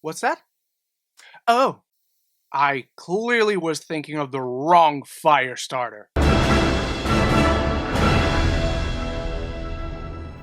What's that? Oh, I clearly was thinking of the wrong Firestarter.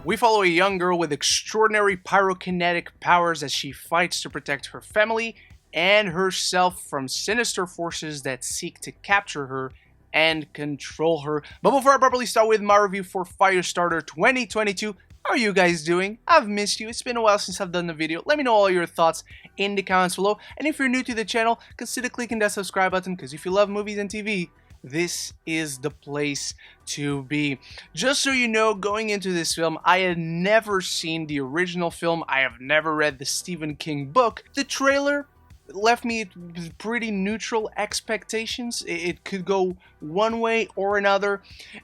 We follow a young girl with extraordinary pyrokinetic powers as she fights to protect her family and herself from sinister forces that seek to capture her and control her. But before I properly start with my review for Firestarter 2022, how are you guys doing? I've missed you. It's been a while since I've done the video. Let me know all your thoughts in the comments below. And if you're new to the channel, consider clicking that subscribe button, because if you love movies and TV, this is the place to be. Just so you know, going into this film, I had never seen the original film. I have never read the Stephen King book. The trailer left me with pretty neutral expectations. It could go one way or another.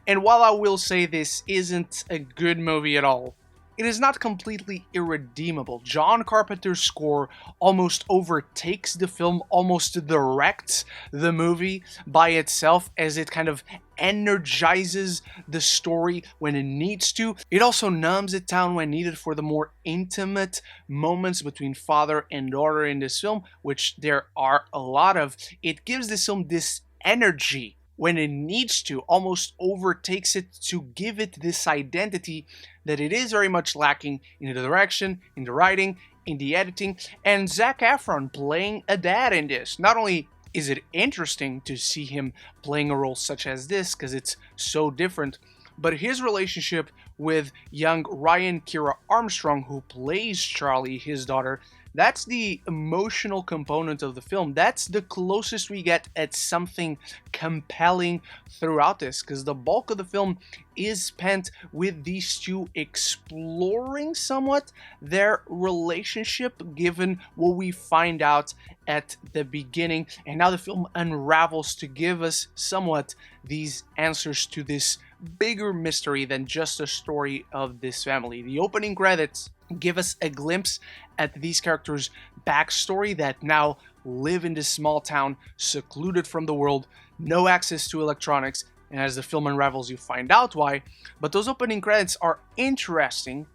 And while I will say this isn't a good movie at all, it is not completely irredeemable. John Carpenter's score almost overtakes the film, almost directs the movie by itself, as it kind of energizes the story when it needs to. It also numbs it down when needed for the more intimate moments between father and daughter in this film, which there are a lot of. It gives this film this energy when it needs to, almost overtakes it to give it this identity that it is very much lacking in the direction, in the writing, in the editing, and Zac Efron playing a dad in this. Not only is it interesting to see him playing a role such as this, because it's so different, but his relationship with young Ryan Kira Armstrong, who plays Charlie, his daughter, that's the emotional component of the film. That's the closest we get at something compelling throughout this, because the bulk of the film is spent with these two exploring somewhat their relationship, given what we find out at the beginning, and now the film unravels to give us somewhat these answers to this bigger mystery than just a story of this family. The opening credits give us a glimpse at these characters' backstory that now live in this small town, secluded from the world, no access to electronics, and as the film unravels you find out why. But those opening credits are interesting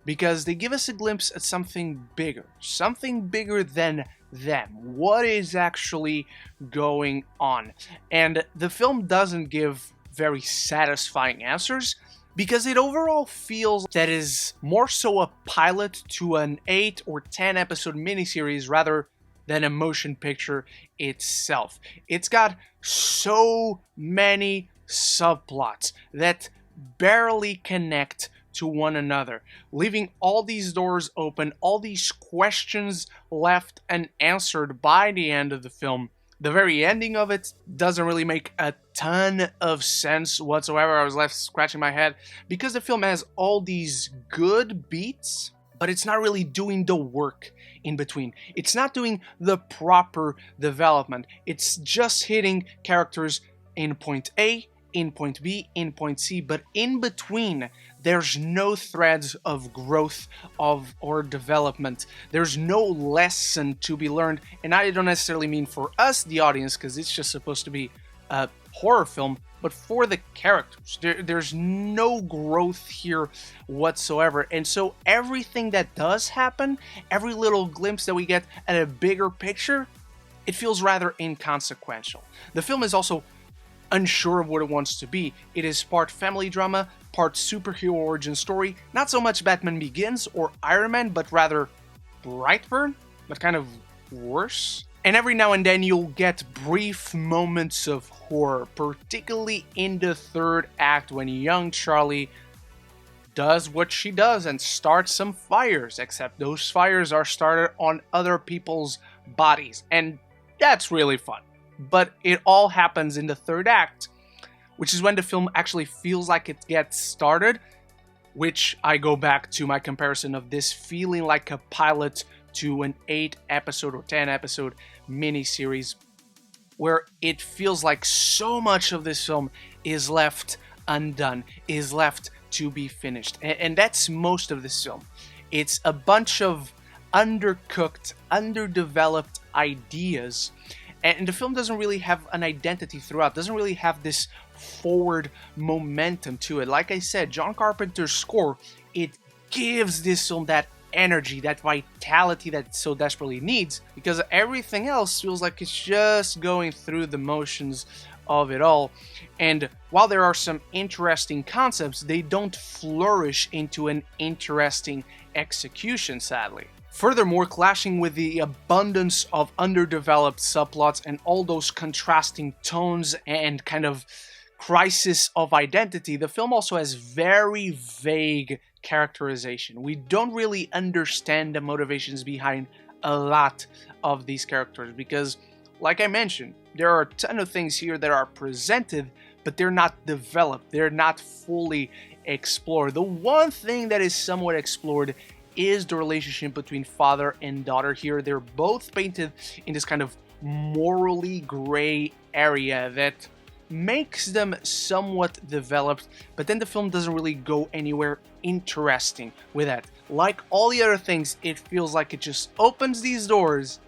because they give us a glimpse at something bigger than them. What is actually going on? And the film doesn't give very satisfying answers, because it overall feels that is more so a pilot to an 8 or 10 episode miniseries rather than a motion picture itself. It's got so many subplots that barely connect to one another, leaving all these doors open, all these questions left unanswered by the end of the film. The very ending of it doesn't really make a ton of sense whatsoever. I was left scratching my head because the film has all these good beats, but it's not really doing the work in between. It's not doing the proper development. It's just hitting characters in point A, in point B, in point C, but in between, there's no threads of growth or development. There's no lesson to be learned, and I don't necessarily mean for us, the audience, because it's just supposed to be a horror film, but for the characters. There's no growth here whatsoever, and so everything that does happen, every little glimpse that we get at a bigger picture, it feels rather inconsequential. The film is also unsure of what it wants to be. It is part family drama, part superhero origin story, not so much Batman Begins or Iron Man, but rather Brightburn, but kind of worse. And every now and then you'll get brief moments of horror, particularly in the third act when young Charlie does what she does and starts some fires, except those fires are started on other people's bodies, and that's really fun. But it all happens in the third act, which is when the film actually feels like it gets started, which I go back to my comparison of this feeling like a pilot to an 8 episode or 10 episode miniseries, where it feels like so much of this film is left undone, is left to be finished. And that's most of this film. It's a bunch of undercooked, underdeveloped ideas. And the film doesn't really have an identity throughout, doesn't really have this forward momentum to it. Like I said, John Carpenter's score, it gives this film that energy, that vitality that it so desperately needs, because everything else feels like it's just going through the motions of it all. And while there are some interesting concepts, they don't flourish into an interesting execution, sadly. Furthermore, clashing with the abundance of underdeveloped subplots and all those contrasting tones and kind of crisis of identity, the film also has very vague characterization. We don't really understand the motivations behind a lot of these characters because, like I mentioned, there are a ton of things here that are presented, but they're not developed, they're not fully explored. The one thing that is somewhat explored is the relationship between father and daughter here. They're both painted in this kind of morally gray area that makes them somewhat developed, but then the film doesn't really go anywhere interesting with that. Like all the other things, it feels like it just opens these doors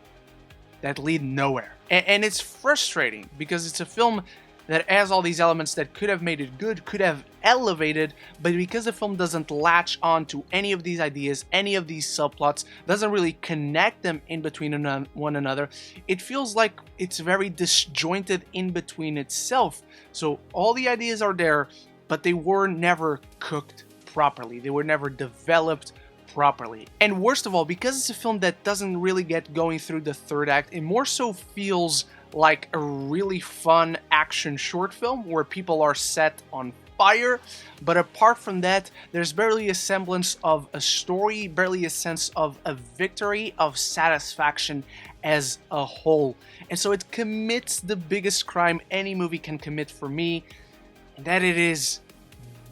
that lead nowhere. And it's frustrating because it's a film that has all these elements that could have made it good, could have elevated, but because the film doesn't latch on to any of these ideas, any of these subplots, doesn't really connect them in between one another, it feels like it's very disjointed in between itself. So all the ideas are there, but they were never cooked properly. They were never developed properly. And worst of all, because it's a film that doesn't really get going through the third act, it more so feels like a really fun action short film where people are set on fire, but apart from that, there's barely a semblance of a story, barely a sense of a victory, of satisfaction as a whole. And so it commits the biggest crime any movie can commit for me, and that it is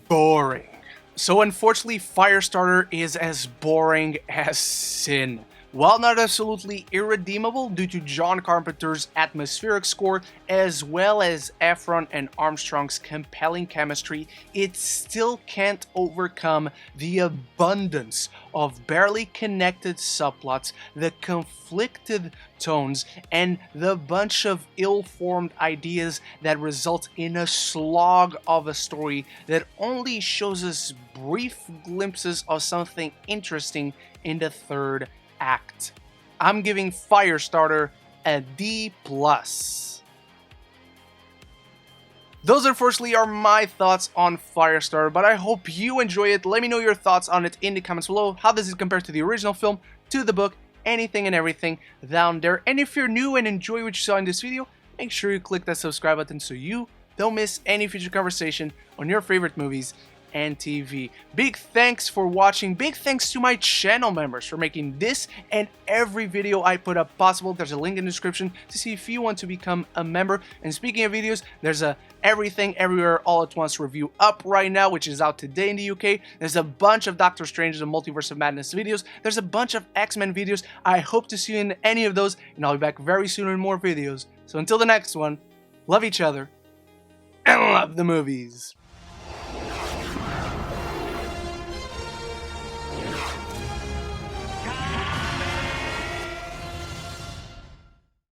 boring. So unfortunately, Firestarter is as boring as sin. While not absolutely irredeemable due to John Carpenter's atmospheric score, as well as Efron and Armstrong's compelling chemistry, it still can't overcome the abundance of barely connected subplots, the conflicted tones, and the bunch of ill-formed ideas that result in a slog of a story that only shows us brief glimpses of something interesting in the third act. I'm giving Firestarter a D+. Those unfortunately are my thoughts on Firestarter, but I hope you enjoy it. Let me know your thoughts on it in the comments below. How does it compare to the original film, to the book, anything and everything down there. And if you're new and enjoy what you saw in this video, make sure you click that subscribe button so you don't miss any future conversation on your favorite movies and TV. Big thanks for watching. Big thanks to my channel members for making this and every video I put up possible. There's a link in the description to see if you want to become a member. And speaking of videos, there's a Everything Everywhere All at Once review up right now, which is out today in the UK. There's a bunch of Doctor Strange and Multiverse of Madness videos. There's a bunch of X-Men videos. I hope to see you in any of those, and I'll be back very soon in more videos. So until the next one, love each other and love the movies.